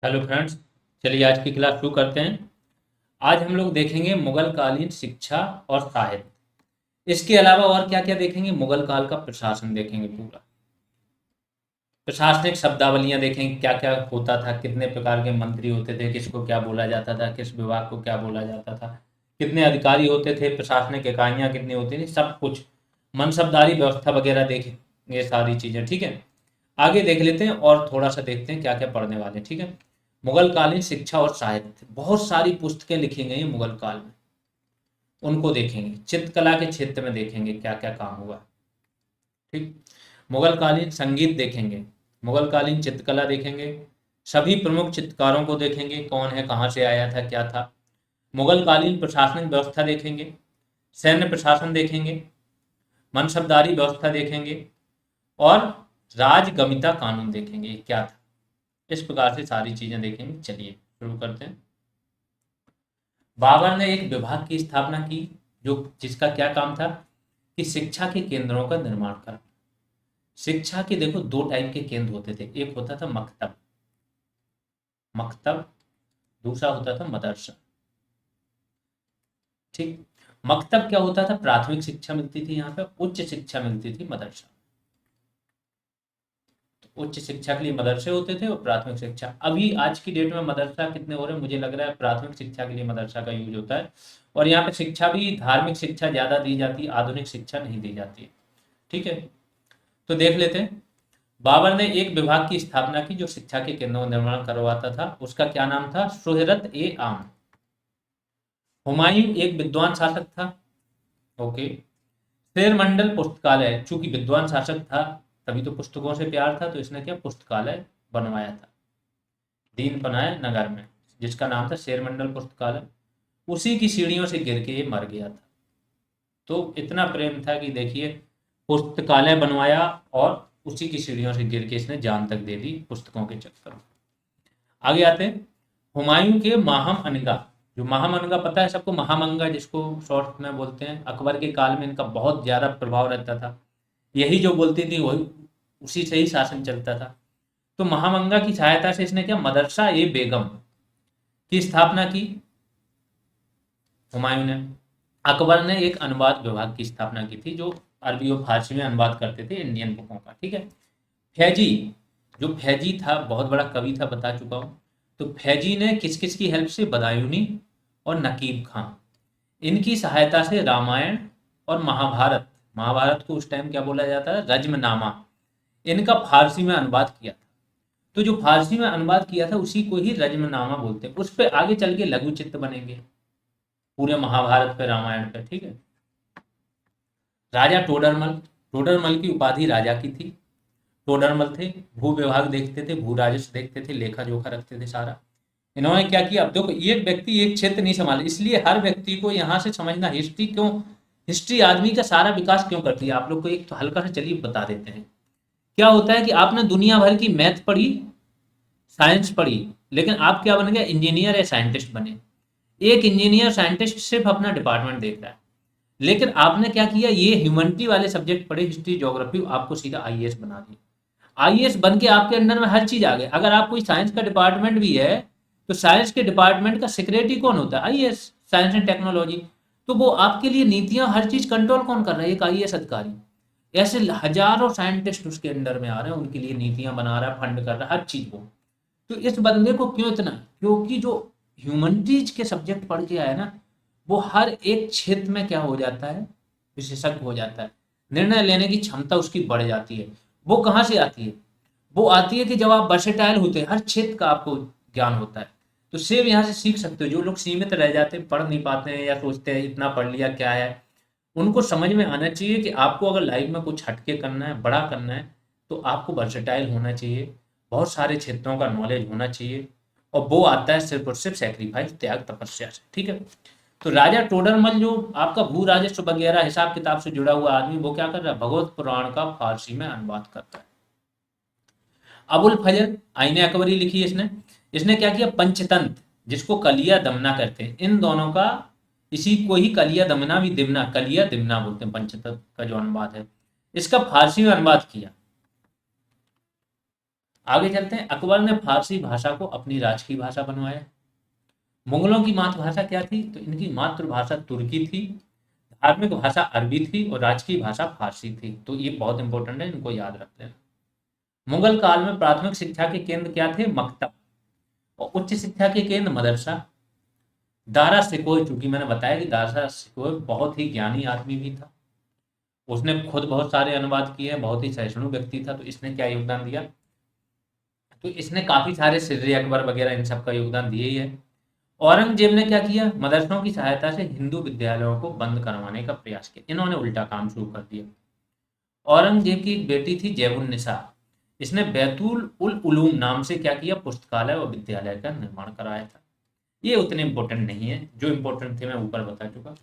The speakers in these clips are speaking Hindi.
Hello friends. चलिए आज की क्लास शुरू करते हैं। आज हम लोग देखेंगे मुगल कालीन शिक्षा और साहित्य। इसके अलावा और क्या क्या देखेंगे, मुगल काल का प्रशासन देखेंगे, पूरा प्रशासनिक शब्दावलियां देखेंगे, क्या क्या होता था, कितने प्रकार के मंत्री होते थे, किसको क्या बोला जाता था, किस विभाग को क्या बोला जाता था, कितने अधिकारी होते थे, प्रशासनिक इकाइयां कितनी होती थी, सब कुछ मनसबदारी व्यवस्था वगैरह देखेंगे, ये सारी चीजें। ठीक है, आगे देख लेते हैं और थोड़ा सा देखते हैं क्या क्या पढ़ने वाले हैं। ठीक है, मुगल कालीन शिक्षा और साहित्य, बहुत सारी पुस्तकें लिखी गई हैं मुगल काल में, उनको देखेंगे। चित्रकला के क्षेत्र में देखेंगे क्या क्या काम हुआ। ठीक, मुगल कालीन संगीत देखेंगे, मुगल कालीन चित्रकला देखेंगे, सभी प्रमुख चित्रकारों को देखेंगे, कौन है, कहाँ से आया था, क्या था। मुगल कालीन प्रशासनिक व्यवस्था देखेंगे, सैन्य प्रशासन देखेंगे, मनसबदारी व्यवस्था देखेंगे और राजगमिता कानून देखेंगे, ये क्या था। इस प्रकार से सारी चीजें देखेंगे। चलिए शुरू करते हैं। बाबर ने एक विभाग की स्थापना की, जो जिसका क्या काम था कि शिक्षा के केंद्रों का निर्माण करना। शिक्षा के देखो दो टाइप के केंद्र होते थे, एक होता था मकतब, मकतब, दूसरा होता था मदरसा। ठीक, मकतब क्या होता था, प्राथमिक शिक्षा मिलती थी, यहाँ पे उच्च शिक्षा मिलती थी मदरसा। तो उच्च शिक्षा के लिए मदरसे होते थे और प्राथमिक शिक्षा, अभी आज की डेट में मदरसा कितने हो रहे हैं मुझे लग रहा है प्राथमिक शिक्षा के लिए मदरसा का यूज होता है। और यहाँ पे शिक्षा भी धार्मिक शिक्षा ज्यादा दी जाती है, आधुनिक शिक्षा नहीं दी जाती है। ठीक है, तो देख लेते हैं। बाबर ने एक विभाग की स्थापना की जो शिक्षा के केंद्रों का निर्माण करवाता था, उसका क्या नाम था, सुहरत ए आम। हुमायूं एक विद्वान शासक था। ओके, शेरमंडल पुस्तकालय, चूंकि विद्वान शासक था तभी तो पुस्तकों से प्यार था, तो इसने क्या पुस्तकालय बनवाया था दीन पनाय नगर में, जिसका नाम था शेरमंडल पुस्तकालय। उसी की सीढ़ियों से गिर के ये मर गया था। तो इतना प्रेम था कि देखिए, पुस्तकालय बनवाया और उसी की सीढ़ियों से गिर के इसने जान तक दे दी पुस्तकों के चक्कर में। आगे आते हैं, हुमायूं के माहम अनगा। जो माहम अनगा पता है सबको, महामंगा जिसको शॉर्ट में बोलते हैं, अकबर के काल में इनका बहुत ज्यादा प्रभाव रहता था, यही जो बोलती थी वही, उसी से ही शासन चलता था। तो महामंगा की सहायता से इसने क्या मदरसा ए बेगम की स्थापना की हुमायूं ने। अकबर ने एक अनुवाद विभाग की स्थापना की थी, जो अरबी और फारसी में अनुवाद करते थे इंडियन बुकों का। ठीक है, फैजी, जो फैजी था बहुत बड़ा कवि था, बता चुका हूँ। तो फैजी ने किस किस की हेल्प से, बदायूनी और नकीब खां, इनकी सहायता से रामायण और महाभारत, महाभारत को उस टाइम क्या बोला जाता है, रज्मनामा, इनका फारसी में अनुवाद किया था। तो जो फारसी में अनुवाद किया था उसी को ही रज्मनामा बोलते हैं। उस पर आगे चल के लघु चित्र बनेंगे पूरे महाभारत पे, रामायण पे। ठीक है, राजा टोडरमल, टोडरमल की उपाधि राजा की थी। टोडरमल थे, भू विभाग देखते थे, भू राजस्व देखते थे, लेखा जोखा रखते थे सारा। इन्होंने क्या किया, अब देखो एक व्यक्ति एक क्षेत्र नहीं संभाले, इसलिए हर व्यक्ति को यहाँ से समझना हिस्ट्री क्यों, हिस्ट्री आदमी का सारा विकास क्यों करती है। आप लोग को एक तो हल्का सा चलिए बता देते हैं। क्या होता है कि आपने दुनिया भर की मैथ पढ़ी, साइंस पढ़ी, लेकिन आप क्या बन गए, इंजीनियर या साइंटिस्ट बने। एक इंजीनियर साइंटिस्ट सिर्फ अपना डिपार्टमेंट देख रहा है, लेकिन आपने क्या किया, ये ह्यूमैनिटी वाले सब्जेक्ट पढ़े, हिस्ट्री ज्योग्राफी, आपको सीधा आईएएस बना दिया। आईएएस बन के आपके अंदर में हर चीज आ गई। अगर आप कोई साइंस का डिपार्टमेंट भी है, तो साइंस के डिपार्टमेंट का सेक्रेटरी कौन होता है, आईएएस, साइंस एंड टेक्नोलॉजी। तो वो आपके लिए नीतियां, हर चीज कंट्रोल कौन कर रहा है, एक आईएएस अधिकारी। ऐसे हजारों साइंटिस्ट उसके अंडर में आ रहे हैं, उनके लिए नीतियां बना रहा है, फंड कर रहा है, हर चीज वो। तो इस बंदे को क्यों इतना, क्योंकि जो ह्यूमनिटीज के सब्जेक्ट पढ़ के आया ना, वो हर एक क्षेत्र में क्या हो जाता है, विशेषज्ञ हो जाता है। निर्णय लेने की क्षमता उसकी बढ़ जाती है। वो कहाँ से आती है, वो आती है कि जब आप वर्सेटाइल होते हैं, हर क्षेत्र का आपको ज्ञान होता है। तो सेम यहाँ से सीख सकते हो। जो लोग सीमित रह जाते हैं, पढ़ नहीं पाते हैं या सोचते हैं इतना पढ़ लिया क्या है, उनको समझ में आना चाहिए कि आपको अगर लाइफ में कुछ हटके करना है, बड़ा करना है, तो आपको वर्सेटाइल होना चाहिए, बहुत सारे क्षेत्रों का नॉलेज होना चाहिए। और वो आता है सिर्फ और सिर्फ सेक्रीफाइस, त्याग, तपस्या से। ठीक है, तो राजा टोडरमल जो आपका भू राजस्व वगैरह हिसाब किताब से जुड़ा हुआ आदमी, वो क्या कर रहा है, भगवत पुराण का फारसी में अनुवाद करता है। अबुल फजल, आईने अकबरी लिखी है इसने। इसने क्या किया, पंचतंत्र, जिसको कलिया दमना कहते हैं, इन दोनों का, इसी को ही कलिया दमना भी, दिमना, कलिया दिमना बोलते हैं, पंचतंत्र का जो अनुवाद है, इसका फारसी में अनुवाद किया। आगे चलते हैं। अकबर ने फारसी भाषा को अपनी राजकीय भाषा बनवाया। मुगलों की मातृभाषा क्या थी? तो इनकी मातृभाषा तुर्की थी, धार्मिक भाषा अरबी थी और राजकीय भाषा फारसी थी। तो ये बहुत इंपॉर्टेंट है, इनको याद रख लेना। मुगल काल में प्राथमिक शिक्षा के केंद्र क्या थे? मकतब। और उच्च शिक्षा के केंद्र मदरसा। दारा सिकोय, चूंकि मैंने बताया कि दारा सिकोय बहुत ही ज्ञानी आदमी भी था, उसने खुद बहुत सारे अनुवाद किए, बहुत ही सहिष्णु व्यक्ति था, तो इसने क्या योगदान दिया? तो इसने काफी सारे सिर्रे अकबर वगैरह इन सब का योगदान दिया ही है। औरंगजेब ने क्या किया? मदरसों की सहायता से हिंदू विद्यालयों को बंद करवाने का प्रयास किया। इन्होंने उल्टा काम शुरू कर दिया। औरंगजेब की एक बेटी थी जैबुन्निसा, इसने बैतुल उल उलूम नाम से क्या किया? पुस्तकालय और विद्यालय का निर्माण कराया था। ये उतने इंपॉर्टेंट नहीं है, जो इंपॉर्टेंट थे मैं ऊपर बता चुका।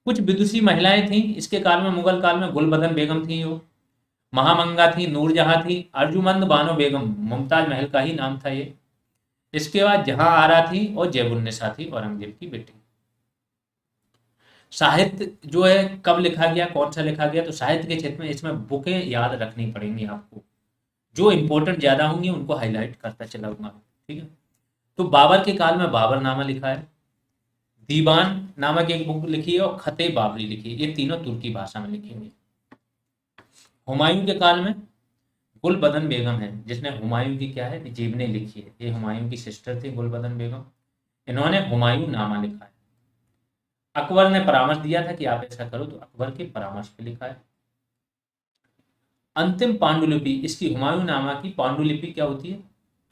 कुछ विदुषी महिलाएं थीं इसके काल में, मुगल काल में। गुलबदन बेगम थी, वो महामंगा थी, नूरजहां थी, अर्जुमंद बानो बेगम, मुमताज महल का ही नाम था ये। इसके बाद जहां आरा थी और जैबुन्निसा थी, औरंगजेब की बेटी। साहित्य जो है कब लिखा गया, कौन सा लिखा गया? तो साहित्य के क्षेत्र में इसमें बुकें याद रखनी पड़ेंगी आपको, जो इंपॉर्टेंट ज्यादा होंगी उनको हाईलाइट करता चलाऊंगा, ठीक है। तो बाबर के काल में बाबर नामा लिखा है, दीवान नामक एक बुक लिखी है और खते बाबरी लिखी है। ये तीनों तुर्की भाषा में लिखी हुई। हुमायूं के काल में गुलबदन बेगम है, जिसने हुमायूं की क्या है? जीवनी लिखी है। ये हुमायूं की सिस्टर थी गुलबदन बेगम, इन्होंने हुमायूं नामा लिखा है। अकबर ने परामर्श दिया था कि आप ऐसा करो, तो अकबर के परामर्श पे लिखा है। अंतिम पांडुलिपि, इसकी हुमायूं नामा की पांडुलिपि क्या होती है?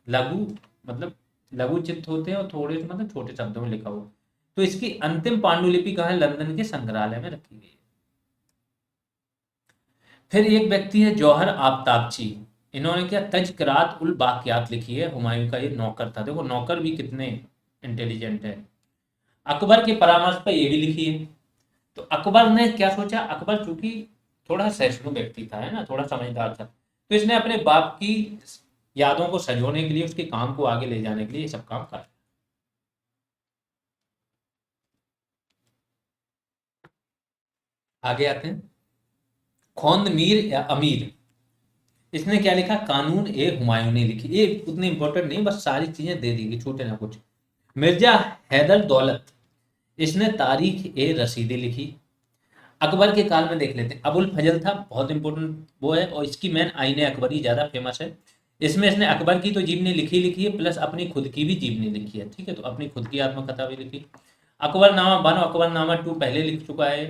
लघु, मतलब लघु चित्र होते हैं और थोड़े मतलब छोटे शब्दों में लिखा हुआ। तो इसकी अंतिम पांडुलिपि कहाँ है? लंदन के संग्रहालय में रखी गई है। फिर एक व्यक्ति है जौहर आफ्ताबची, इन्होंने क्या? तज़किरात उल बाकियात लिखी है। हुमायूं का ये नौकर था। देखो नौकर भी कितने इंटेलिजेंट है। अकबर के परामर्श पर ये भी लिखी है। तो अकबर ने क्या सोचा? अकबर चूंकि थोड़ा सहिष्णु व्यक्ति था, है ना, थोड़ा समझदार था, तो इसने अपने बाप की यादों को संजोने के लिए, उसके काम को आगे ले जाने के लिए ये सब काम कर। आगे आते हैं। खोंद मीर या अमीर, इसने क्या लिखा? कानून ए हुमायूं ने लिखी। ये उतनी इंपॉर्टेंट नहीं, बस सारी चीजें दे दी, छूटे ना कुछ। मिर्जा हैदर दौलत, इसने तारीख ए रसीदे लिखी। अकबर के काल में देख लेते हैं। अबुल फजल था, बहुत इंपॉर्टेंट वो है, और इसकी मेन आईने अकबरी ज्यादा फेमस है। इसमें इसने अकबर की तो जीवनी लिखी है, प्लस अपनी खुद की भी जीवनी लिखी है, ठीक है। तो अपनी खुद की आत्मकथा भी लिखी। अकबरनामा 1 और अकबरनामा 2 पहले लिख चुका है।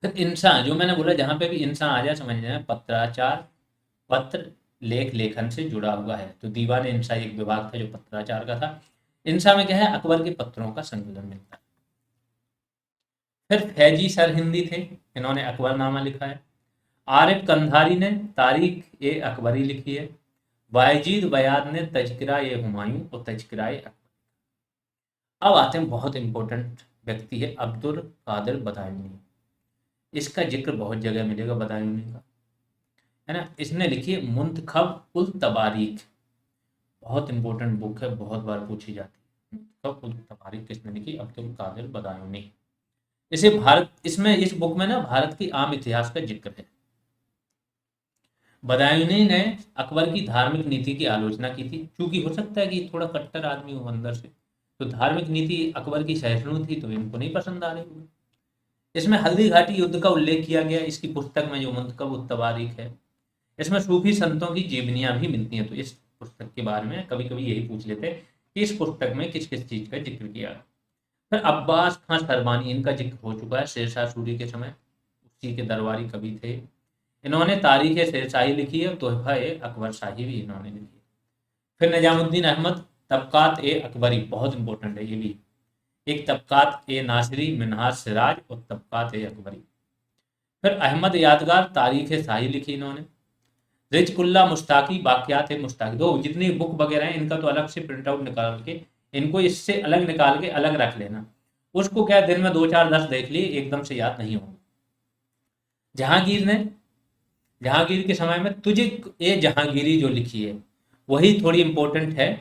फिर इंसान, जो मैंने बोला जहां पे भी इंसान आ जाए समझ जाए पत्राचार, पत्र लेख लेखन से जुड़ा हुआ है। तो दीवान इंसा एक विभाग था जो पत्राचार का था। इंसा में क्या है? अकबर के पत्रों का संकलन मिलता है। फिर फैजी सर हिंदी थे, इन्होंने अकबरनामा लिखा है। आरिफ कंधारी ने तारीख ए अकबरी लिखी है। बायजीद बयाद ने तज़किरा ए हुमायूं और तज़किरा ए अकबर। अब आते हैं, बहुत इंपॉर्टेंट व्यक्ति है अब्दुल कादिर बदायूनी। इसका जिक्र बहुत जगह मिलेगा बदायूनी का, है ना। इसने लिखी है मुंतखब उल तबारीख, बहुत इंपॉर्टेंट बुक है, बहुत बार पूछी जाती है। मुंतखब उल तबारीख किसने लिखी? अब्दुल कादिर बदायूनी। इसे भारत, इसमें इस बुक में ना भारत की आम इतिहास का जिक्र है। बदायूनी ने अकबर की धार्मिक नीति की आलोचना की थी, क्योंकि हो सकता है कि थोड़ा कट्टर आदमी हो अंदर से, तो धार्मिक नीति अकबर की सहिष्णु थी, तो इनको नहीं पसंद आ रही होगी। इसमें हल्दी घाटी युद्ध का उल्लेख किया गया इसकी पुस्तक में, जो मुंतखब उत तवारीख है। इसमें सूफी संतों की जीवनियां भी मिलती हैं। तो इस पुस्तक के बारे में कभी कभी यही पूछ लेते हैं कि इस पुस्तक में किस किस चीज का जिक्र किया है। फिर अब्बास खां सरबानी, इनका जिक्र हो चुका है शेरशाह सूरी के समय, उसी के दरबारी कवि थे। इन्होंने तारीख शेरशाही लिखी है, तोहफा ए अकबर शाही भी इन्होंने लिखी है। फिर निजामुद्दीन अहमद, तबकात ए अकबरी, बहुत इंपॉर्टेंट है ये भी। एक तबकात ए नासिरी, मिनहाज सिराज और तबकात ए अकबरी। फिर अहमद यादगार, तारीख शाही लिखी इन्होंने। रिजकुल्ला मुश्ताकी, बाकियात ए मुश्ताकी। दो जितनी बुक वगैरह हैं इनका तो अलग से प्रिंट आउट निकाल के, इनको इससे अलग निकाल के अलग रख लेना। उसको क्या दिन में 2 4 10 देख लिए, एकदम से याद नहीं होगा। जहांगीर ने, जहांगीर के समय में तुझे ए जहांगीरी जो लिखी है वही थोड़ी इंपॉर्टेंट है,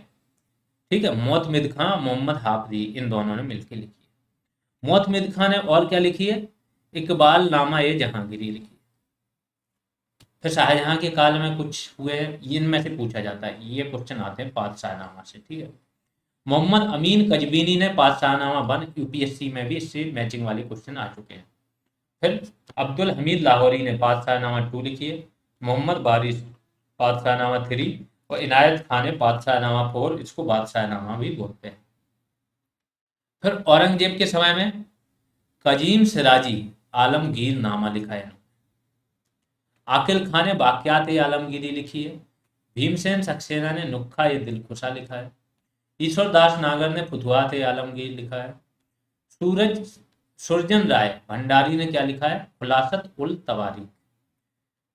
ठीक है। मोतमिद खां, मोहम्मद हाफजी, इन दोनों ने मिलकर लिखी है। मोतमिद खां ने और क्या लिखी है? इकबाल नामा ए जहांगीरी लिखी है। फिर शाहजहां के काल में कुछ हुए, इनमें से पूछा जाता है, ये क्वेश्चन आते हैं पातशाहनामा से, ठीक है। मोहम्मद अमीन कजबीनी ने पातशाहनामा 1 यूपीएससी में भी इससे मैचिंग वाले क्वेश्चन आ चुके हैं। फिर अब्दुल हमीद लाहौरी ने पातशाहनामा 2 लिखी है, मोहम्मद बारिश पातशाहनामा 3 और इनायत खान ने पातशाहनामा 4, इसको बादशाहनामा भी बोलते हैं। फिर औरंगजेब के समय में कजीम सिराजी आलमगीर नामा लिखा है। आकिल खान ने वाक़यात आलमगीरी लिखी है। भीमसेन सक्सेना ने नुक्खा ये दिलखुशा लिखा है। ईश्वर दास नागर ने फुतुहात आलमगीर लिखा है। सुरजन राय भंडारी ने क्या लिखा है, खुलासत उल तवारीख।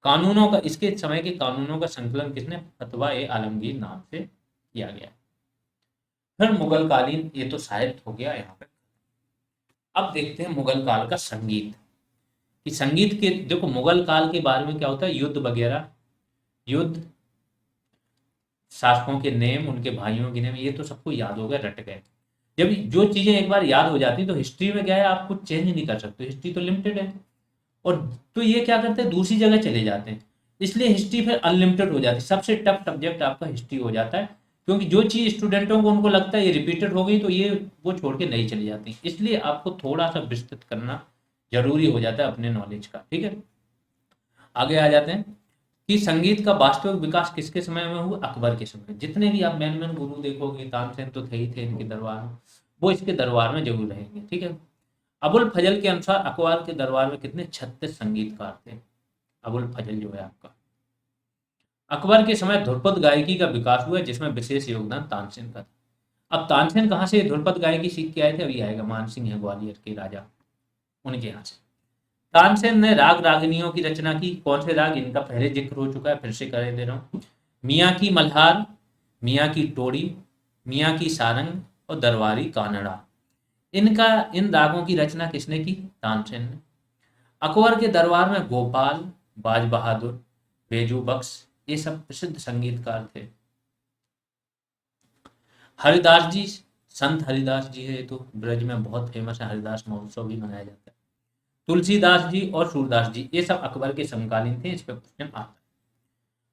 कानूनों का, इसके समय के कानूनों का संकलन किसने, फतवा आलमगीर नाम से किया गया। फिर मुगल कालीन, ये तो साहित्य हो गया यहाँ पे। अब देखते हैं मुगल काल का संगीत, कि संगीत के, देखो मुगल काल के बारे में क्या होता है, युद्ध वगैरह, युद्ध, शासकों के नेम, उनके भाइयों के नेम, ये तो सबको याद हो गए, रट गए। जब जो चीजें एक बार याद हो जाती तो हिस्ट्री में क्या है, आप कुछ चेंज नहीं कर सकते, हिस्ट्री तो लिमिटेड है। और तो ये क्या करते हैं, दूसरी जगह चले जाते हैं, इसलिए हिस्ट्री फिर अनलिमिटेड हो जाती है। सबसे टफ सब्जेक्ट आपका हिस्ट्री हो जाता है, क्योंकि जो चीज़ स्टूडेंटों को उनको लगता है ये रिपीटेड हो गई तो ये वो छोड़ के नहीं चली जाती, इसलिए आपको थोड़ा सा विस्तृत करना जरूरी हो जाता है अपने नॉलेज का, ठीक है। आगे आ जाते हैं कि संगीत का वास्तविक विकास किसके समय में हुआ, अकबर के समय। जितने भी आप मैन मैन गुरु देखोगे, तानसेन तो थे ही थे इनके दरबार में, वो इसके दरबार में जरूर रहेंगे, ठीक है। अबुल फजल के अनुसार अकबर के दरबार में कितने 36 संगीतकार थे। अबुल फजल जो है आपका, अकबर के समय ध्रुपद गायकी का विकास हुआ, जिसमें विशेष योगदान तानसेन का था। अब तानसेन कहाँ से ध्रुपद गायकी सीख के आए थे, अभी आएगा, मान सिंह है ग्वालियर के राजा, उनके यहाँ से। तानसेन ने राग रागनियों की रचना की। कौन से राग, इनका पहले जिक्र हो चुका है, फिर से कर दे रहा हूँ। मियाँ की मल्हार, मियाँ की टोड़ी, मियाँ की सारंग और दरबारी कानड़ा। इन रागों की रचना किसने की, तानसेन ने। अकबर के दरबार में गोपाल, बाज बहादुर, बेजू बख्श, ये सब प्रसिद्ध संगीतकार थे। हरिदास जी, संत हरिदास जी है, तो ब्रज में बहुत फेमस है, हरिदास महोत्सव भी मनाया जाता है। तुलसीदास जी और सूरदास जी, ये सब अकबर के समकालीन थे, इस पर क्वेश्चन आता है।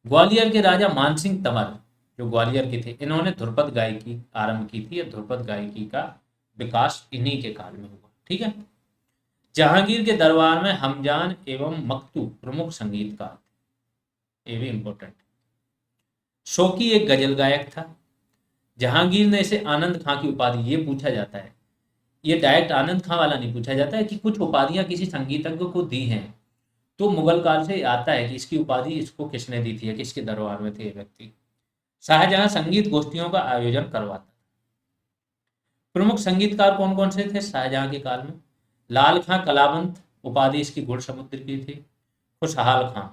ग्वालियर के राजा मानसिंह तंवर, जो ग्वालियर के थे, इन्होंने ध्रुपद गायकी आरंभ की थी। ध्रुपद गायकी का विकास इन्हीं के काल में हुआ, ठीक है। जहांगीर के दरबार में हमजान एवं मकतू प्रमुख संगीतकार थे, ये भी इंपॉर्टेंट। शौकी एक गजल गायक था। जहांगीर ने इसे आनंद खां की उपाधि, ये पूछा जाता है, ये डायरेक्ट आनंद खां वाला नहीं पूछा जाता है, कि कुछ उपाधियां किसी संगीतज्ञ को दी हैं, तो मुगल काल से आता है कि इसकी उपाधि इसको किसने दी थी, किसके दरबार में थे ये व्यक्ति। शाहजहां संगीत गोष्ठियों का आयोजन करवाता। प्रमुख संगीतकार कौन कौन से थे शाहजहां के काल में, लाल खां कलावंत, उपाधि इसकी गुलसमुद्र की थी। खुशहाल खां,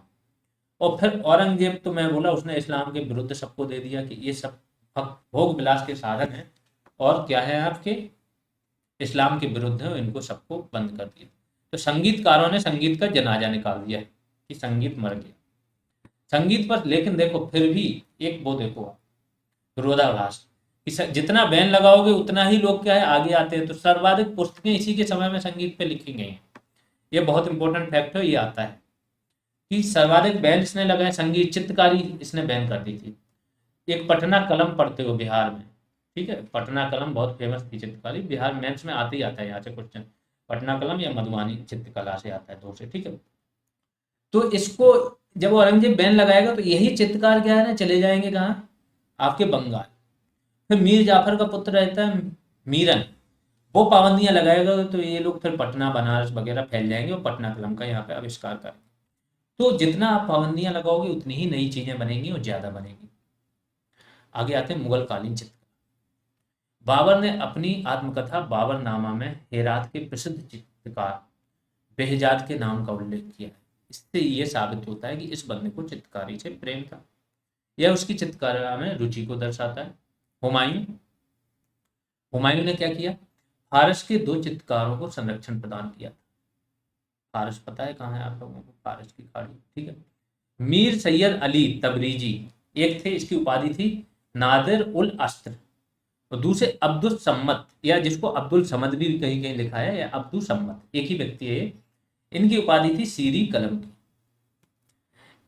और फिर औरंगजेब, तो मैं बोला उसने इस्लाम के विरुद्ध सबको दे दिया कि ये सब भोग विलास के साधन है और क्या है आपके इस्लाम के विरुद्ध है, इनको सबको बंद कर दिया। तो संगीतकारों ने संगीत का जनाजा निकाल दिया है कि संगीत मर गया संगीत पर। लेकिन देखो फिर भी एक वो देखो आप विरोधाभास, कि जितना बैन लगाओगे उतना ही लोग क्या है आगे आते हैं। तो सर्वाधिक पुस्तकें इसी के समय में संगीत पे लिखी गई हैं, ये बहुत इंपॉर्टेंट फैक्ट है, ये आता है कि सर्वाधिक बैन इसने लगाए, संगीत चित्रकारी इसने बैन कर दी थी। एक पटना कलम पढ़ते हो बिहार में, ठीक है, पटना कलम बहुत फेमस थी चित्रकारी, बिहार मेंस में आते ही आता है यहाँ से क्वेश्चन, पटना कलम या मधुबनी चित्रकला से आता है, दो से, ठीक है। तो इसको जब औरंगजेब बैन लगाएगा तो यही चित्रकार क्या है ना चले जाएंगे कहाँ, आपके बंगाल। फिर मीर जाफर का पुत्र रहता है मीरन, वो पाबंदियां लगाएगा, तो ये लोग फिर पटना बनारस वगैरह फैल जाएंगे और पटना कलम का यहाँ पे आविष्कार करेंगे। तो जितना आप पाबंदियां लगाओगे उतनी ही नई चीजें बनेंगी और ज्यादा बनेगी। आगे आते हैं मुगल कालीन चित्रकला। बाबर ने अपनी आत्मकथा बाबरनामा में हेरात के प्रसिद्ध चित्रकार बेहजाद के नाम का उल्लेख किया है। इससे यह साबित होता है कि इस बंदे को चित्रकारी से प्रेम था, यह उसकी चित्रकला में रुचि को दर्शाता है। हुमायूं ने क्या किया, फारस के 2 चित्रकारों को संरक्षण प्रदान किया था। फारस पता है कहाँ है आप लोगों को, फारस की खाड़ी, ठीक है। मीर सैयद अली तबरीजी एक थे, इसकी उपाधि थी नादिर उल अस्त्र, और दूसरे अब्दुल सम्मत, या जिसको अब्दुल समद भी कहीं कहीं लिखा है, या अब्दुल सम्मत, एक ही व्यक्ति है। इनकी उपाधि थी सीरी कलम की।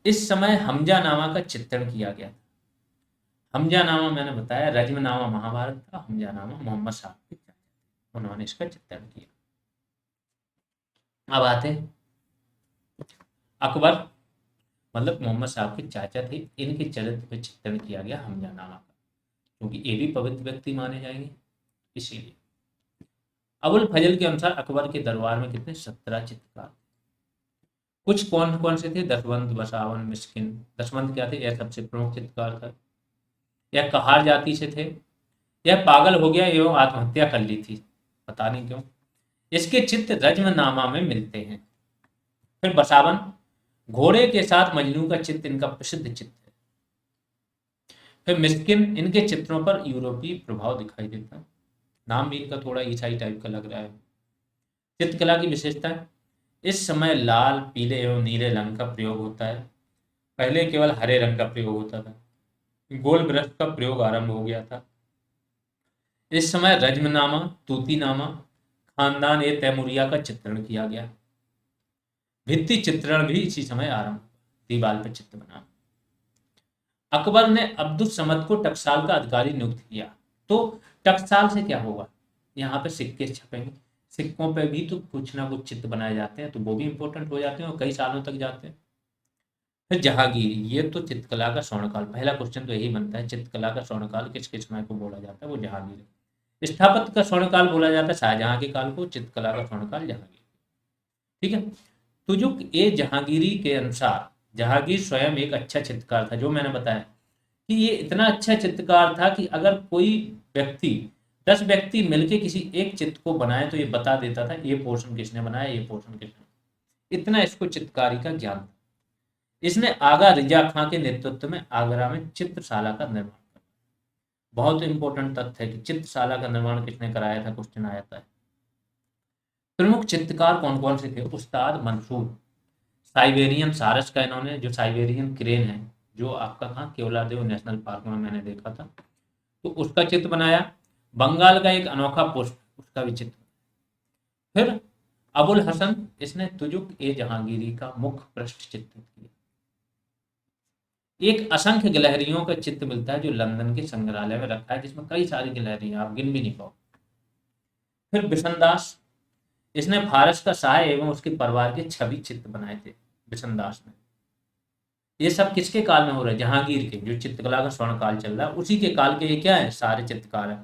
इस समय हमजानामा का चित्रण किया गया था। हमजानामा मैंने बताया, रज्मनामा महाभारत था, हमजानामा मोहम्मद साहब के चाचा थे, उन्होंने इसका चित्रण किया। अब आते अकबर, मतलब मोहम्मद साहब के चाचा थे, इनके चरित्र पे चित्रण किया गया हमजानामा का, क्योंकि ये भी पवित्र व्यक्ति माने जाएंगे इसीलिए। अबुल फजल के अनुसार अकबर के दरबार में कितने 17 चित्रकार। कुछ कौन कौन से थे? दशवंत, बसावन, मिस्किन। दशवंत क्या थे? यह सबसे प्रमुख चित्रकार था। यह कहार जाति से थे। यह पागल हो गया एवं आत्महत्या कर ली थी, पता नहीं क्यों। इसके चित्र रज्मनामा में मिलते हैं। फिर बसावन, घोड़े के साथ मजनू का चित्र इनका प्रसिद्ध चित्र है। फिर मिस्किन, इनके चित्रों पर यूरोपीय प्रभाव दिखाई देता है, नाम भी इनका थोड़ा ईसाई टाइप का लग रहा है। चित्रकला की विशेषताएं, इस समय लाल, पीले एवं नीले रंग का प्रयोग होता है, पहले केवल हरे रंग का प्रयोग होता था। गोल ब्रश का प्रयोग आरंभ हो गया था। इस समय रज्मनामा, तूतीनामा, खानदान ए तैमूरिया का चित्रण किया गया। भित्ति चित्रण भी इसी समय आरंभ, दीवार पर चित्र बना। अकबर ने अब्दुस समद को टकसाल का अधिकारी नियुक्त किया। तो टकसाल से क्या होगा? यहाँ पे सिक्के छपेंगे, सिक्कों पे भी तो कुछ ना कुछ चित्र बनाए जाते हैं, तो वो भी इंपॉर्टेंट हो जाते हैं और कई सालों तक जाते हैं। फिर जहांगीर, ये तो चित्रकला का स्वर्णकाल, पहला क्वेश्चन तो यही बनता है, चित्रकला का स्वर्णकाल किस किस समय को बोला जाता है? वो जहांगीर है। स्थापत्य का स्वर्णकाल बोला जाता है शाहजहां के काल को, चित्रकला का स्वर्णकाल जहांगीर। ठीक है, तो जो ए जहांगीरी के अनुसार जहांगीर स्वयं एक अच्छा चित्रकार था, जो मैंने बताया कि ये इतना अच्छा चित्रकार था कि अगर कोई व्यक्ति 10 व्यक्ति मिलके किसी एक चित्र को बनाए तो ये बता देता था ये पोर्शन किसने बनाया, ये पोर्शन किसने। इतना इसको चित्रकारी का ज्ञान था। इसने आगा रिजा खां के नेतृत्व में आगरा में चित्रशाला का निर्माण किया। बहुत इंपॉर्टेंट तथ्य है कि चित्रशाला का निर्माण किसने कराया था, क्वेश्चन आया था। प्रमुख चित्रकार कौन कौन से थे? उस्ताद मंसूर, साइबेरियन सारस का इन्होंने, जो साइबेरियन क्रेन है, जो आपका कहाँ केवलादेव नेशनल पार्क में मैंने देखा था, तो उसका चित्र बनाया। बंगाल का एक अनोखा पुष्प, उसका भी चित्र। फिर अबुल हसन, इसने तुजुक ए जहांगीरी का मुख्य पृष्ठ चित्र किया। एक असंख्य गिलहरियों का चित्र मिलता है जो लंदन के संग्रहालय में रखा है, जिसमें कई सारी गिलहरियां, आप गिन भी नहीं पाओ। फिर बिशनदास, इसने फारस का शाह एवं उसके परिवार के 26 चित्र बनाए थे बिशनदास ने। ये सब किसके काल में हो रहा है? जहांगीर के, जो चित्रकला का स्वर्ण काल चल रहा है उसी के काल के ये क्या है, सारे चित्रकार है।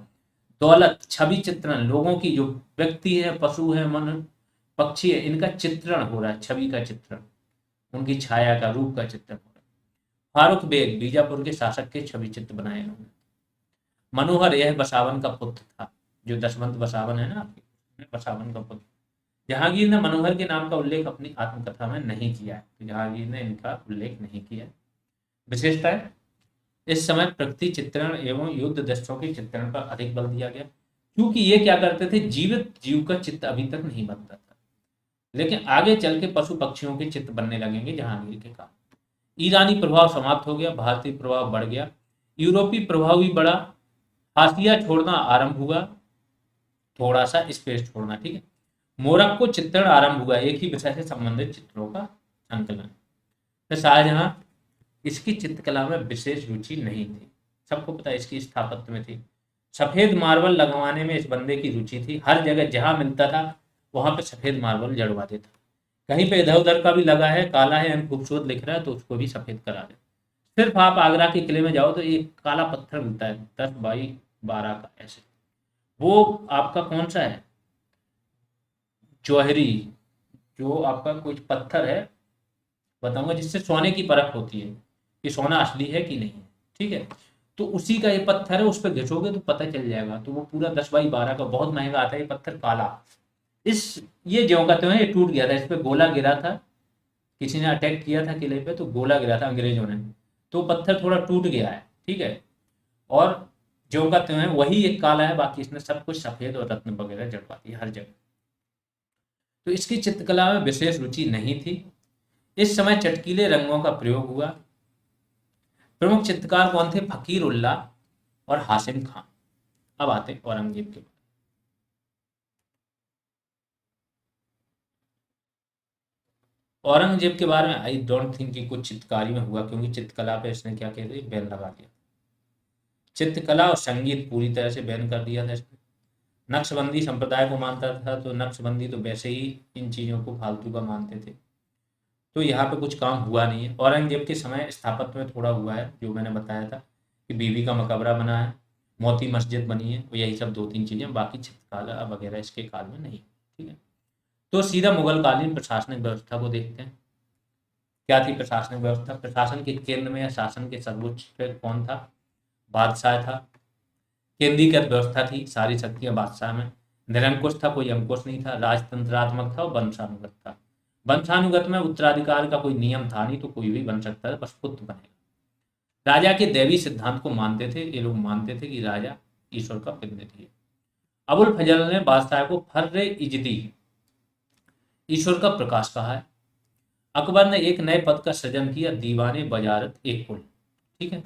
दौलत, छवि चित्रण, लोगों की जो व्यक्ति है, पशु है, मन, पक्षी है, इनका चित्रण हो रहा है, छवि का चित्रण, उनकी छाया का, रूप का चित्रण हो रहा है। फारूक बेग, बीजापुर के शासक के छवि चित्र बनाए इन्होंने। मनोहर, यह बसावन का पुत्र था, जो दशवंत बसावन है ना आपके, बसावन का पुत्र। जहांगीर ने मनोहर के नाम का उल्लेख अपनी आत्मकथा में नहीं किया है, तो जहांगीर ने इनका उल्लेख नहीं किया। विशेषताएं, इस समय प्रकृति चित्रण एवं युद्ध दृश्यों के चित्रण पर अधिक बल दिया गया, क्योंकि ये क्या करते थे, जीवित जीव का चित्र अभी तक नहीं बनता था, लेकिन आगे चल के पशु पक्षियों के चित्र बनने लगेंगे जहांगीर के कारण। ईरानी प्रभाव समाप्त हो गया, भारतीय प्रभाव बढ़ गया, यूरोपीय प्रभाव भी बढ़ा, हाशिया छोड़ना आरंभ हुआ, थोड़ा सा स्पेस छोड़ना, ठीक है। मोरक्को चित्रण आरंभ हुआ, एक ही विषय से संबंधित चित्रों का संकलन। तो शाहजहां, इसकी चित्रकला में विशेष रुचि नहीं थी, सबको पता है इसकी स्थापत्य में थी। सफेद मार्बल लगवाने में इस बंदे की रुचि थी, हर जगह जहां मिलता था वहां पे सफेद मार्बल जड़वा देता, कहीं पे इधर उधर का भी लगा है, काला है यानी खूबसूरत लिख रहा है तो उसको भी सफेद करा दे। सिर्फ आप आगरा के किले में जाओ तो एक काला पत्थर मिलता है 10 बाई 12 का, ऐसे, वो आपका कौन सा है, जौहरी, जो आपका कुछ पत्थर है बताऊंगा, जिससे सोने की परख होती है कि सोना असली है कि नहीं है, ठीक है। तो उसी का ये पत्थर है, उस पर घिसोगे तो पता चल जाएगा, तो वो पूरा 10 बाई 12 का, बहुत महंगा आता है ये पत्थर, काला। इस ये ज्यों का त्यों है, ये टूट गया था, इस पे गोला गिरा था, किसी ने अटैक किया था किले पे तो गोला गिरा था अंग्रेजों ने, तो पत्थर थोड़ा टूट गया है, ठीक है। और ज्यों का त्यों है, वही एक काला है, बाकी इसने सब कुछ सफेद और रत्न वगैरह जड़वा दिया हर जगह। तो इसकी चित्रकला में विशेष रुचि नहीं थी। इस समय चटकीले रंगों का प्रयोग हुआ। प्रमुख चित्रकार कौन थे? फकीर उल्लाह और हासिम खान। अब आते हैं औरंगजेब के। औरंगजेब के बारे में आई डोंट थिंक कि कुछ चित्रकारी में हुआ, क्योंकि चित्रकला पे इसने क्या किया था, बैन लगा दिया। चित्रकला और संगीत पूरी तरह से बैन कर दिया था इसने। नक्शबंदी संप्रदाय को मानता था, तो नक्शबंदी तो वैसे ही इन चीज़ों को फालतू का मानते थे, तो यहाँ पे कुछ काम हुआ नहीं है। औरंगजेब के समय स्थापत्य में थोड़ा हुआ है, जो मैंने बताया था कि बीबी का मकबरा बना है, मोती मस्जिद बनी है, और यही सब 2-3 चीज़ें, बाकी चित्रकला वगैरह इसके काल में नहीं। ठीक है, तो सीधा मुगल कालीन प्रशासनिक व्यवस्था को देखते हैं। क्या थी प्रशासनिक व्यवस्था? प्रशासन के केंद्र में या शासन के सर्वोच्च पे कौन था? बादशाह था। केंद्रीकृत व्यवस्था थी, सारी शक्तियां बादशाह में। निरंकुश था, कोई अंकुश नहीं था। राजतंत्रात्मक था और वंशानुगत था। वंशानुगत में उत्तराधिकार का कोई नियम था नहीं, तो कोई भी बन सकता था, बस पुत्र बनेगा। राजा के दैवी सिद्धांत को मानते थे ये लोग, मानते थे कि राजा ईश्वर का प्रतिनिधि है। अबुल फजल ने बादशाह को फर्रे इजदी, ईश्वर का प्रकाश कहा है। अकबर ने एक नए पद का सृजन किया, दीवाने बजारत एक कुल। ठीक है,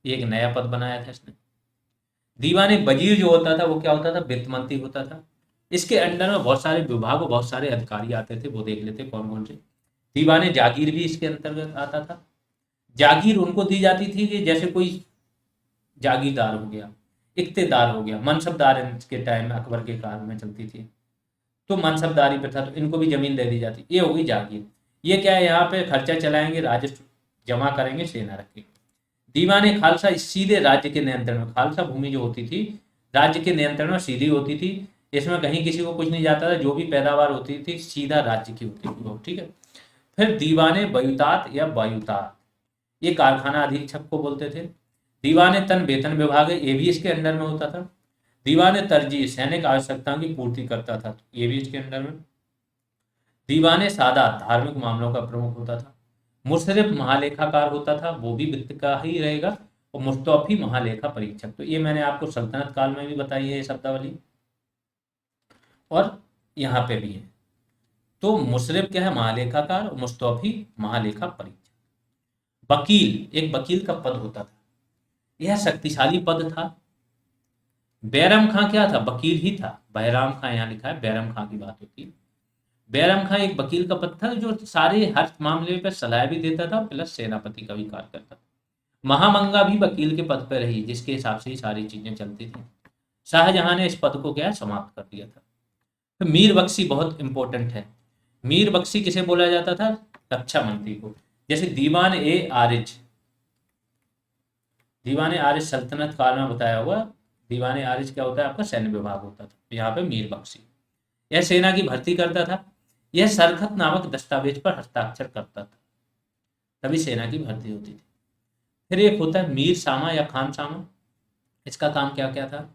एक नया पद बनाया था इसने। दीवाने वजीर जो होता था वो क्या होता था? वित्त मंत्री होता था। इसके अंडर में बहुत सारे विभाग और बहुत सारे अधिकारी आते थे, वो देख लेते कौन कौन से। दीवाने जागीर भी इसके अंतर्गत आता था। जागीर उनको दी जाती थी कि जैसे कोई जागीरदार हो गया, इक्तेदार हो गया, मनसबदार के टाइम में अकबर के काल में चलती थी, तो मनसबदारी पे था, तो इनको भी जमीन दे दी जाती। ये हो गई जागीर। ये क्या है, यहाँ पे खर्चा चलाएंगे, राजस्व जमा करेंगे, सेना रखेंगे। दीवाने खालसा सीधे राज्य के नियंत्रण में, खालसा भूमि जो होती थी राज्य के नियंत्रण में सीधी होती थी। इसमें कहीं किसी को कुछ नहीं जाता था, जो भी पैदावार होती थी सीधा राज्य की होती थी वो। ठीक है, फिर दीवाने वायुतात या वायुतात, ये कारखाना अधीक्षक को बोलते थे। दीवाने तन वेतन विभाग है, ये भी इसके अंडर में होता था। दीवाने तरजीह सैनिक आवश्यकताओं की पूर्ति करता था, ये भी इसके अंडर में। दीवाने सादात धार्मिक मामलों का प्रमुख होता था। मुशर्रिफ महालेखाकार होता था, वो भी वित्त का ही रहेगा। और मुस्तौफी महालेखा परीक्षक, तो ये मैंने आपको सल्तनत काल में भी बताई है ये शब्दावली, और यहाँ पे भी है। तो मुशर्रिफ क्या है? महालेखाकार, और मुस्तौफी महालेखा परीक्षक। वकील, एक वकील का पद होता था, यह शक्तिशाली पद था। बैरम खां क्या था? वकील ही था। बहराम खां यहाँ लिखा है, बैरम खां की बात होती है। बैरम खां एक वकील का पद था, जो सारे हर मामले पर सलाह भी देता था, प्लस सेनापति का भी कार्य करता था। महामंगा भी वकील के पद पर रही, जिसके हिसाब से ही सारी चीजें चलती थी। शाहजहां ने इस पद को क्या समाप्त कर दिया था। तो मीर बख्शी बहुत इंपॉर्टेंट है। मीर बख्शी किसे बोला जाता था? रक्षा मंत्री को। जैसे दीवान ए आरिज, दीवान ए आरिज सल्तनत काल में बताया हुआ। दीवान ए आरिज क्या होता है? आपका सैन्य विभाग होता था। यहाँ पे मीर बख्शी यह सेना की भर्ती करता था। यह सरखत नामक दस्तावेज पर हस्ताक्षर करता था, तभी सेना की भर्ती होती थी। फिर एक होता है मीर सामा या खान सामा। इसका काम क्या क्या था?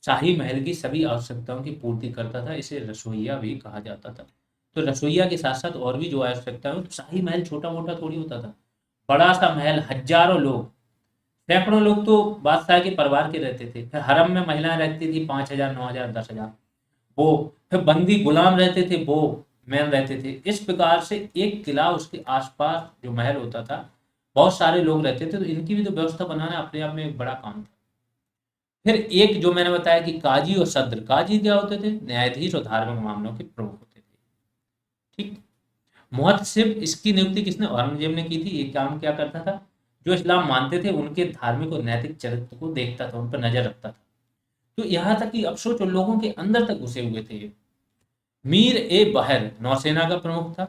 शाही महल की सभी आवश्यकताओं की पूर्ति करता था। इसे रसोइया भी कहा जाता था। तो रसोइया के साथ साथ और भी जो आवश्यकताएं, तो शाही महल छोटा मोटा थोड़ी होता था, बड़ा सा महल, हजारों लोग, सैकड़ों लोग तो बादशाह के परिवार के रहते थे। फिर हरम में महिलाएं रहती थी 5,000, 9,000, 10,000, वो। फिर बंदी गुलाम रहते थे, वो मैन रहते थे। इस प्रकार से एक किला, उसके आसपास जो महल होता था, बहुत सारे लोग रहते थे, तो इनकी भी तो व्यवस्था बनाना अपने आप में एक बड़ा काम था। फिर एक जो मैंने बताया कि काजी और सद्र, काजी क्या होते थे? न्यायाधीश और धार्मिक मामलों के प्रमुख होते थे। ठीक। मुहतसिब, इसकी नियुक्ति किसने? औरंगजेब ने की थी। ये काम क्या करता था? जो इस्लाम मानते थे उनके धार्मिक और नैतिक चरित्र को देखता था, उन पर नजर रखता था। तो यहाँ तक कि अब सोचो, लोगों के अंदर तक घुसे हुए थे ये। मीर ए बहर नौसेना का प्रमुख था।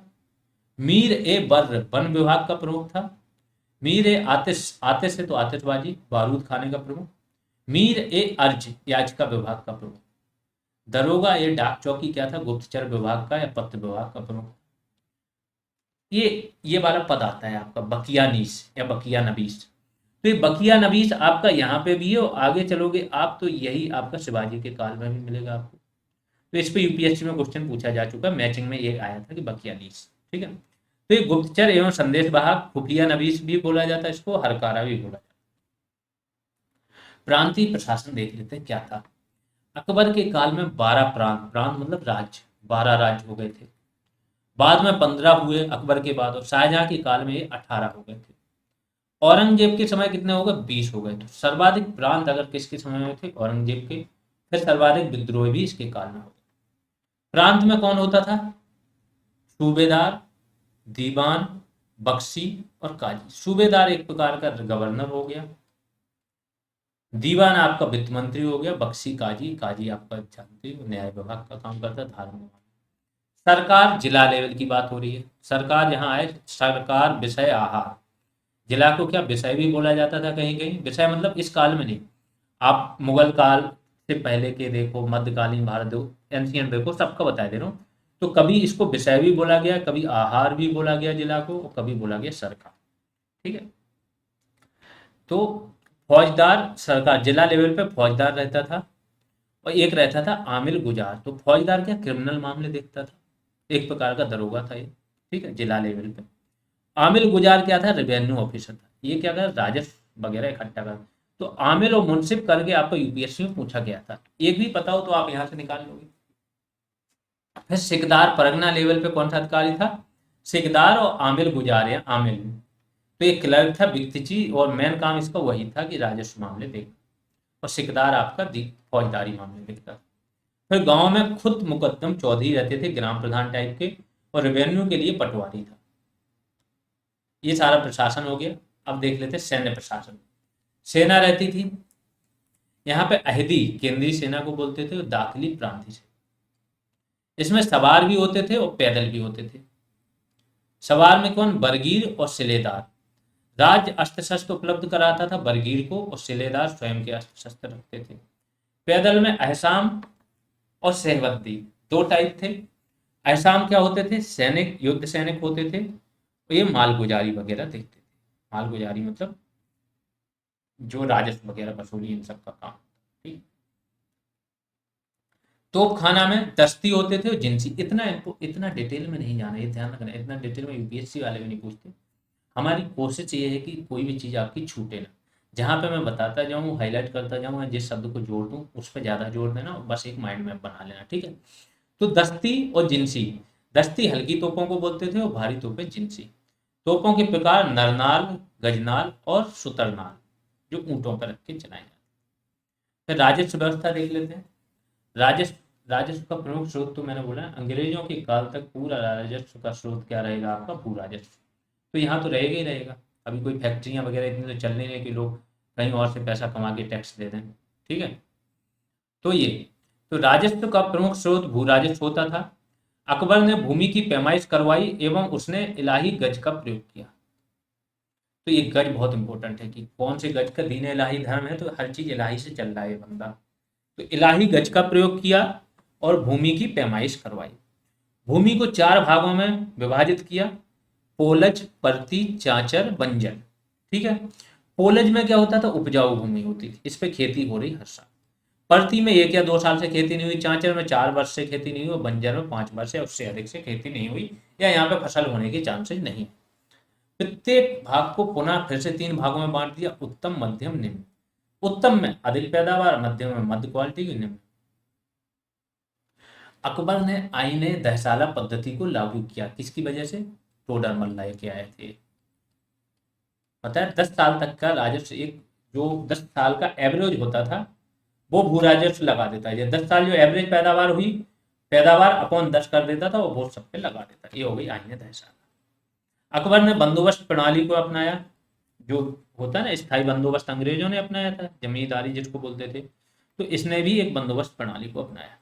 मीर ए बर्र वन विभाग का प्रमुख था। मीर ए आतिश, आतिश है तो आतिशबाजी, बारूद खाने का प्रमुख। मीर ए अर्ज याचिका विभाग का प्रमुख। दरोगा ए डाक चौकी क्या था? गुप्तचर विभाग का या पत्र विभाग का प्रमुख। ये वाला पद आता है आपका बकिया नीस या बकिया नबीस। तो ये बकिया नबीस आपका यहाँ पे भी है, और आगे चलोगे आप तो यही आपका शिवाजी के काल में भी मिलेगा आपको। तो इस पे यूपीएससी में क्वेश्चन पूछा जा चुका है, मैचिंग में ये आया था कि बकिया नीस। ठीक है, तो ये गुप्तचर एवं संदेश वाहक, खुफिया नबीस भी बोला जाता है इसको, हरकारा भी बोला जाता है। प्रांतीय प्रशासन देख लेते हैं क्या था। अकबर के काल में 12 प्रांत, प्रांत मतलब राज्य, 12 राज्य हो गए थे। बाद में 15 हुए अकबर के बाद, और शाहजहां के काल में ये 18 हो गए थे। औरंगजेब के समय कितने हो गए? 20 हो गए। तो सर्वाधिक प्रांत अगर किसके समय में थे? औरंगजेब के। फिर सर्वाधिक विद्रोह भी इसके काल में हो गए। प्रांत में कौन होता था? सूबेदार, दीवान, बख्शी और काजी। सूबेदार एक प्रकार का गवर्नर हो गया, दीवान आपका वित्त मंत्री हो गया, बख्शी काजी, काजी आपका जानते हो न्याय विभाग का काम करता है, धार्मिक। सरकार जिला लेवल की बात हो रही है। सरकार यहाँ आए, सरकार विषय आहार। जिला को क्या विषय भी बोला जाता था कहीं कहीं, विषय मतलब इस काल में नहीं, आप मुगल काल से पहले के देखो, मध्यकालीन भारत देखो, एंशियंट देखो, सबका बता दे रहा हूँ। तो कभी इसको विषय भी बोला गया, कभी आहार भी बोला गया जिला को, और कभी बोला गया सरकार। ठीक है। तो फौजदार, सरकार जिला लेवल पे फौजदार रहता था, और एक रहता था आमिल गुजार। तो फौजदार क्या क्रिमिनल मामले देखता था, एक प्रकार का दरोगा था ये। ठीक है, जिला लेवल पे। आमिल गुजार क्या था, रेवेन्यू ऑफिसर था। ये क्या था, राजस्व वगैरह इकट्ठा कर। तो आमिल और मुंसिफ करके आपको यूपीएससी में पूछा गया था, एक भी पता हो तो आप यहाँ से निकाल लोगे। फिर सिकदार, परगना लेवल पे कौन सा अधिकारी था, सिकदार और आमिल गुजार या आमिल। तो ये क्लर्क था बिक्तिची, और मेन काम इसका वही था कि राजस्व मामले देख, और सिकदार आपका फौजदारी मामले देखता था। फिर गांव में खुद मुकद्दम चौधरी रहते थे, ग्राम प्रधान टाइप के, और रेवेन्यू के लिए पटवारी था। ये सारा प्रशासन हो गया। अब देख लेते सैन्य प्रशासन। सेना रहती थी यहाँ पे, अहदी केंद्रीय सेना को बोलते थे, और दाखिली प्रांतीय से। इसमें सवार भी होते थे और पैदल भी होते थे। सवार में कौन, बरगीर और सिलेदार। राज्य अस्त्र शस्त्र उपलब्ध कराता था बरगीर को, और सिलेदार स्वयं के अस्त्र शस्त्र रखते थे। पैदल में अहसाम और सहवद्दी दो टाइप थे। अहसाम क्या होते थे, सैनिक, युद्ध सैनिक होते थे, और ये मालगुजारी वगैरह देखते थे। मालगुजारी मतलब जो राजस्व वगैरह वसूली, इन सब का काम। ठीक। तोप खाना में दस्ती होते थे और जिंसी। इतना डिटेल में नहीं जाना, ये ध्यान रखना, इतना डिटेल में यूपीएससी वाले भी नहीं पूछते। हमारी कोशिश ये है कि कोई भी चीज़ आपकी छूटे ना, जहाँ पे मैं बताता जाऊँ, हाईलाइट करता जाऊँ, जिस शब्द को जोड़ दूँ उस पर ज़्यादा जोड़ देना, और बस एक माइंड मैप बना लेना। ठीक है। तो दस्ती और जिंसी। दस्ती हल्की तोपों को बोलते थे, और भारी तोपें जिंसी। तोपों के प्रकार नरनाल, गजनाल और सुतरनाल, जो ऊंटों पर रख के चलाए जाते। फिर राजस्व व्यवस्था देख लेते हैं। राजस्व राजस्व का प्रमुख स्रोत तो मैंने बोला, अंग्रेजों के काल तक पूरा राजस्व का स्रोत क्या रहेगा, आपका भू राजस्व। तो यहाँ तो रहेगा ही रहेगा। अभी कोई फैक्ट्रियाँ वगैरह इतनी तो चल नहीं रही कि लोग कहीं और से पैसा कमा के टैक्स दे दें। ठीक है। तो ये, तो राजस्व का प्रमुख स्रोत भू राजस्व होता था। अकबर ने भूमि की पैमाइश करवाई, एवं उसने इलाही गज का प्रयोग किया। तो ये गज बहुत इंपॉर्टेंट है कि कौन से गज का, दीन इलाही धर्म है तो हर चीज इलाही से चल रहा है ये बंदा। तो इलाही गज का प्रयोग किया और भूमि की पैमाइश करवाई। भूमि को 4 भागों में विभाजित किया, पोलज, परती, चांचर, बंजर। ठीक है। पोलज में क्या होता था, उपजाऊ भूमि होती थी, इस पे खेती हो रही हर साल। परती में 1 या 2 साल से खेती नहीं हुई, चांचर में 4 वर्ष से खेती नहीं हुई, और बंजर में 5 वर्ष या उससे अधिक से खेती नहीं हुई, या यहाँ पे फसल होने के चांसेस नहीं। प्रत्येक भाग को पुनः फिर से 3 भागों में बांट दिया, उत्तम, मध्यम, निम्न। उत्तम में अधिक पैदावार, मध्यम में मध्य क्वालिटी की, निम्न। अकबर ने आईने दहसाला पद्धति को लागू किया, किसकी वजह से, टोडरमल लेके आए थे। पता है 10 साल तक का राजस्व, एक जो 10 साल का एवरेज होता था वो भू राजस्व लगा देता है। 10 साल जो एवरेज पैदावार हुई, पैदावार अपॉन 10 कर देता था, वो वोट सब पे लगा देता। ये हो गई आईने दहसाला। अकबर ने बंदोबस्त प्रणाली को अपनाया, जो होता है ना स्थायी बंदोबस्त, अंग्रेजों ने अपनाया था, जमींदारी जिसको बोलते थे। तो इसने भी एक बंदोबस्त प्रणाली को अपनाया।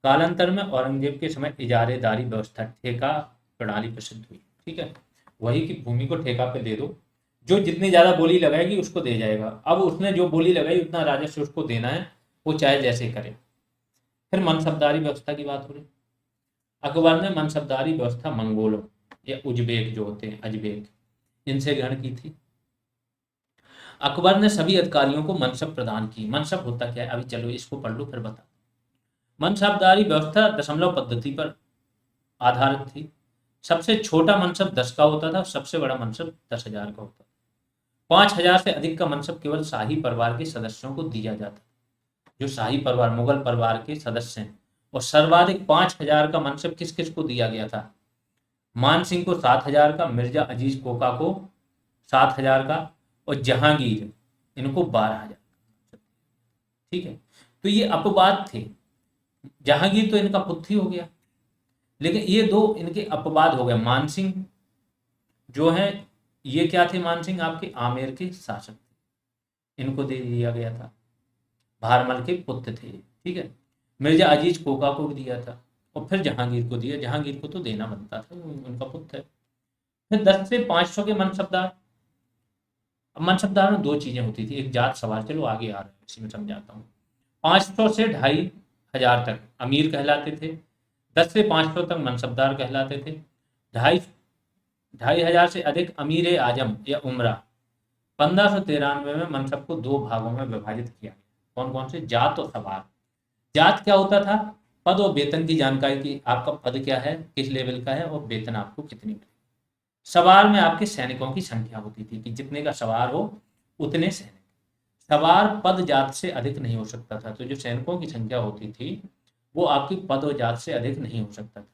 कालांतर में औरंगजेब के समय इजारेदारी व्यवस्था, ठेका प्रणाली प्रसिद्ध हुई। ठीक है। वही कि भूमि को ठेका पे दे दो, जो जितनी ज्यादा बोली लगाएगी उसको दे जाएगा। अब उसने जो बोली लगाई उतना राजस्व उसको देना है, वो चाहे जैसे करे। फिर मनसबदारी व्यवस्था की बात हो रही। अकबर ने मनसबदारी व्यवस्था मंगोलों या उज्बेक जो होते हैं, अजबेक, इनसे ग्रहण की थी। अकबर ने सभी अधिकारियों को मनसब प्रदान की। मनसब होता क्या है, अभी चलो इसको पढ़ लो फिर बता। मनसबदारी व्यवस्था दशमलव पद्धति पर आधारित थी। सबसे छोटा मनसब 10 का होता था, सबसे बड़ा मनसब 10,000 का होता था। 5,000 से अधिक का मनसब केवल शाही परिवार के सदस्यों को दिया जाता। जो शाही परिवार, मुगल परिवार के सदस्य हैं, और सर्वाधिक 5,000 का मनसब किस किस को दिया गया था, मान सिंह को 7,000 का, मिर्जा अजीज कोका को 7,000 का, और जहांगीर इनको 12,000। ठीक है। तो ये अपवाद थे। जहांगीर तो इनका पुत्र ही हो गया, लेकिन ये दो इनके अपवाद हो गए, मान सिंह जो है ये क्या थे, मानसिंह आपके आमेर के शासक थे, इनको दे दिया गया था, भारमल के पुत्र थे, ठीक है। मिर्जा अजीज कोका को भी दिया था, और फिर जहांगीर को दिया, जहांगीर को तो देना बनता था, उनका पुत्र है। फिर 10 से 500 के मनसबदार। अब मनसबदार में दो चीजें होती थी, एक जात सवाल, चलो आगे आ रहे हैं इसी में समझाता हूँ। 500 से 2500 तक अमीर कहलाते थे, 10 से 500 तक मनसबदार कहलाते थे, 2500 से अधिक अमीर आजम या उमरा। 1593 में मनसब को दो भागों में विभाजित किया गया। कौन कौन से? जात और सवार। जात क्या होता था? पद और वेतन की जानकारी की, आपका पद क्या है, किस लेवल का है, और वेतन आपको कितनी मिलेगी। सवार में आपके सैनिकों की संख्या होती थी कि जितने का सवार हो उतने सैनिक। सवार पद जात से अधिक नहीं हो सकता था, तो जो सैनिकों की संख्या होती थी वो आपकी पद और जात से अधिक नहीं हो सकता था।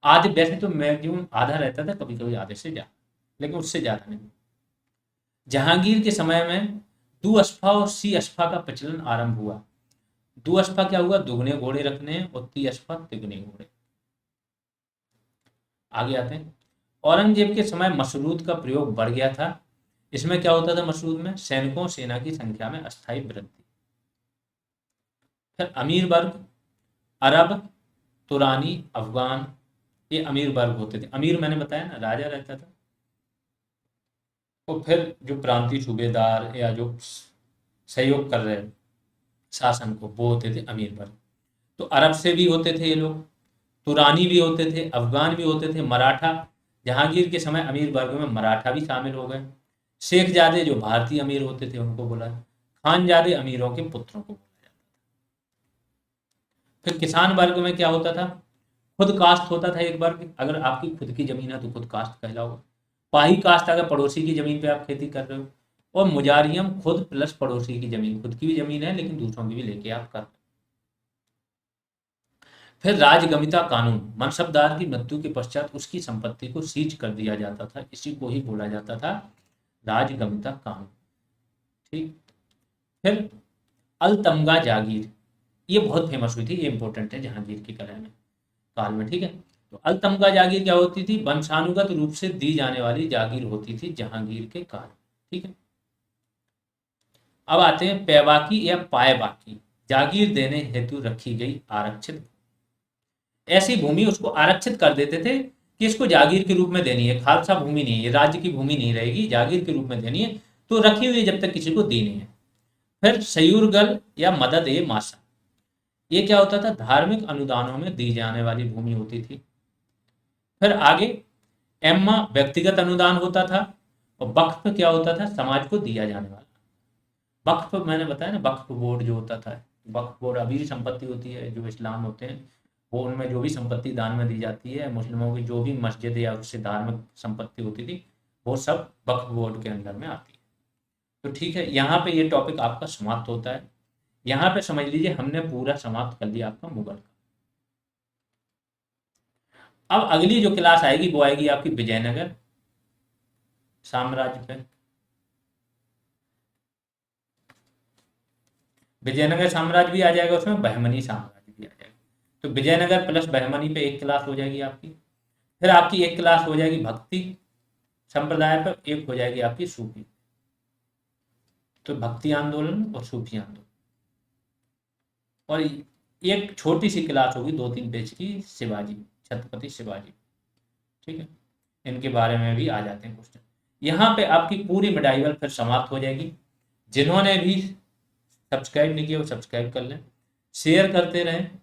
आधे, वैसे तो मैक्सिमम आधा रहता था, कभी कभी आधे से ज्यादा, लेकिन उससे ज्यादा नहीं। जहांगीर के समय में दुअस्फा और सी अस्फा का प्रचलन आरंभ हुआ। दुअस्फा क्या हुआ? दुगने घोड़े रखने, और ती अस्फा तिगुने घोड़े। आगे आते हैं। औरंगजेब के समय मशरूद का प्रयोग बढ़ गया था। इसमें क्या होता था? मशरूद में सैनिकों, सेना की संख्या में अस्थायी वृद्धि। फिर अमीर वर्ग, अरब, तुरानी, अफगान, ये अमीर वर्ग होते थे। अमीर मैंने बताया ना, राजा रहता था। और फिर जो प्रांतीय सूबेदार या जो सहयोग कर रहे शासन को, वो होते थे अमीर वर्ग। तो अरब से भी होते थे ये लोग, तुरानी भी होते थे, अफगान भी होते थे, मराठा। जहांगीर के समय अमीर वर्ग में मराठा भी शामिल हो गए। शेखजादे जो भारतीय अमीर होते थे उनको बोला, खानजादे अमीरों के पुत्रों को बोला जाता। फिर किसान वर्ग में क्या होता था? खुद कास्ट होता था एक वर्ग, अगर आपकी खुद की जमीन है तो खुद कास्ट कहलाओगे। पाही कास्ट, अगर पड़ोसी की जमीन पे आप खेती कर रहे हो। और मुजारियम, खुद प्लस पड़ोसी की जमीन, खुद की भी जमीन है लेकिन दूसरों की भी लेके आप कर रहे हो। फिर राजगमिता कानून, मनसबदार की मृत्यु के पश्चात उसकी संपत्ति को सीज कर दिया जाता था, इसी को ही बोला जाता था राजगमिता कानून, ठीक। फिर अलतमगा जागीर, ये बहुत फेमस हुई थी, ये इंपॉर्टेंट है जहांगीर की कला में, काल में, ठीक है। तो अलतमगा जागीर क्या होती थी? वंशानुगत रूप से दी जाने वाली जागीर होती थी जहांगीर के काल, ठीक है। अब आते हैं पैबाकी या पायबाकी, जागीर देने हेतु रखी गई आरक्षित। ऐसी भूमि उसको आरक्षित कर देते थे कि इसको जागीर के रूप में देनी है, खालसा भूमि नहीं है, ये राज्य की भूमि नहीं रहेगी, जागीर के रूप में देनी है, तो रखी हुई है जब तक किसी को दी नहीं है। फिर सयूरगल या मदद ए मासा, ये क्या होता था? धार्मिक अनुदानों में दी जाने वाली भूमि होती थी। फिर आगे एम्मा व्यक्तिगत अनुदान होता था, और वक्फ क्या होता था? समाज को दिया जाने वाला। वक्फ मैंने बताया ना, वक्फ बोर्ड जो होता था, वक्फ बोर्ड अभी भी संपत्ति होती है, जो इस्लाम होते हैं वो, उनमें जो भी संपत्ति दान में दी जाती है, मुस्लिमों की जो भी मस्जिद या उससे धार्मिक संपत्ति होती थी, वो सब वक्फ बोर्ड के अंदर में आती है। तो ठीक है, यहाँ पे ये टॉपिक आपका समाप्त होता है। यहाँ पे समझ लीजिए हमने पूरा समाप्त कर लिया आपका मुगल का। अब अगली जो क्लास आएगी वो आएगी आपकी विजयनगर साम्राज्य पे। विजयनगर साम्राज्य भी आ जाएगा, उसमें बहमनी साम्राज्य भी आ जाएगा। तो विजयनगर प्लस बहमनी पे एक क्लास हो जाएगी आपकी। फिर आपकी एक क्लास हो जाएगी भक्ति संप्रदाय पर, एक हो जाएगी आपकी सूफी। तो भक्ति आंदोलन और सूफी आंदोलन। और एक छोटी सी क्लास होगी 2-3 पेज की, शिवाजी, छत्रपति शिवाजी, ठीक है। इनके बारे में भी आ जाते हैं क्वेश्चन। यहाँ पे आपकी पूरी मेडाइवल फिर समाप्त हो जाएगी। जिन्होंने भी सब्सक्राइब नहीं किया वो सब्सक्राइब कर लें, शेयर करते रहें।